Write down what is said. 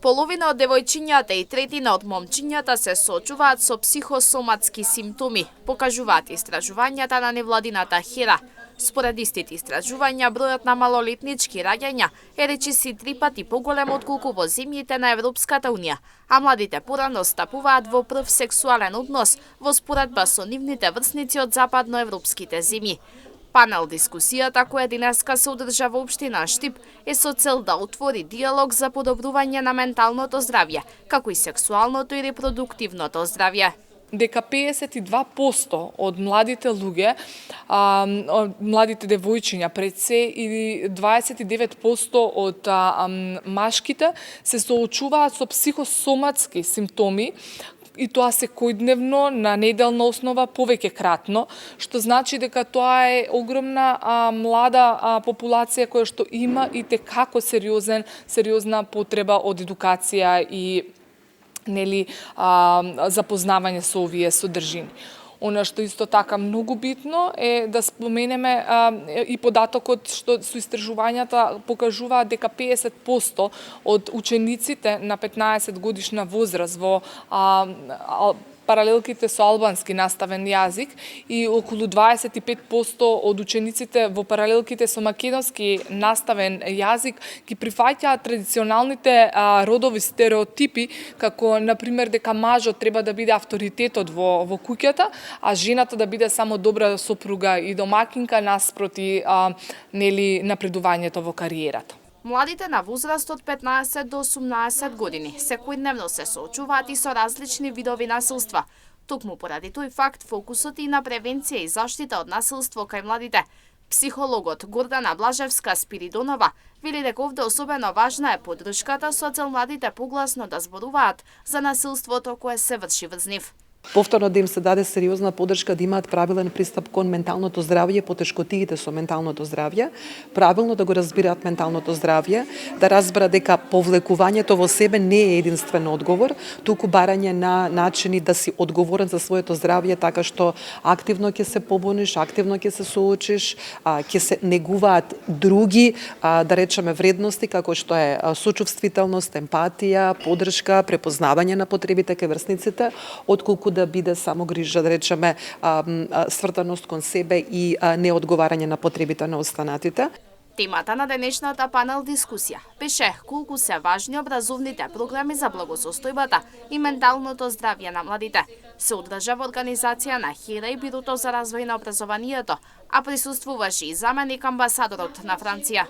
Половина од девојчињата и третина од момчињата се соочуваат со психосоматски симптоми, покажуваат истражувањата на невладината HERA. Според истите истражувања, бројот на малолетнички раѓања е речиси 3 пати поголем отколку во земјите на Европската унија, а младите порано стапуваат во прв сексуален однос во споредба со нивните врсници од западноевропските земји. Панел дискусијата која денеска се одржа во општина Штип е со цел да отвори диалог за подобрување на менталното здравје, како и сексуалното и репродуктивното здравје. Дека 52% од младите луѓе, младите девојчиња пред се и 29% од машките се соочуваат со психосоматски симптоми, и тоа секојдневно на неделна основа повеќе кратно, што значи дека тоа е огромна млада популација која што има и текако сериозна потреба од едукација и запознавање со овие содржини. Она што исто така многу битно е да споменеме и податокот што со истражувањата покажуваат дека 50% од учениците на 15 годишна возраст во паралелките со албански наставен јазик и околу 25% од учениците во паралелките со македонски наставен јазик ги прифаќаат традиционалните родови стереотипи, како например дека мажот треба да биде авторитетот во куќата, а жената да биде само добра сопруга и домакинка наспроти напредувањето во кариерата. Младите на возраст од 15 до 18 години секојдневно се соочуваат и со различни видови насилства. Токму поради тој факт фокусот и на превенција и заштита од насилство кај младите. Психологот Гордана Блажевска-Спиридонова вели дека овде особено важна е поддршката со цел младите погласно да зборуваат за насилството кое се врши врз нив. Повторно да им се даде сериозна поддршка да имаат правилен пристап кон менталното здравје, потешкотиите со менталното здравје, правилно да го разбираат менталното здравје, да разберат дека повлекувањето во себе не е единствен одговор, туку барање на начини да си одговорен за своето здравје, така што активно ќе се побуниш, активно ќе се соочиш, ќе се негуваат други, да речеме, вредности, како што е сочувствителност, емпатија, поддршка, препознавање на потребите кај врсниците, отколку да биде само грижа, да речеме, свртаност кон себе и неодговарање на потребите на останатите. Темата на денешната панел дискусија беше колку се важни образовните програми за благосостојбата и менталното здравје на младите. Се одржа во организација на HERA и Бирото за развој на образованието, а присуствуваше и заменик амбасадорот на Франција.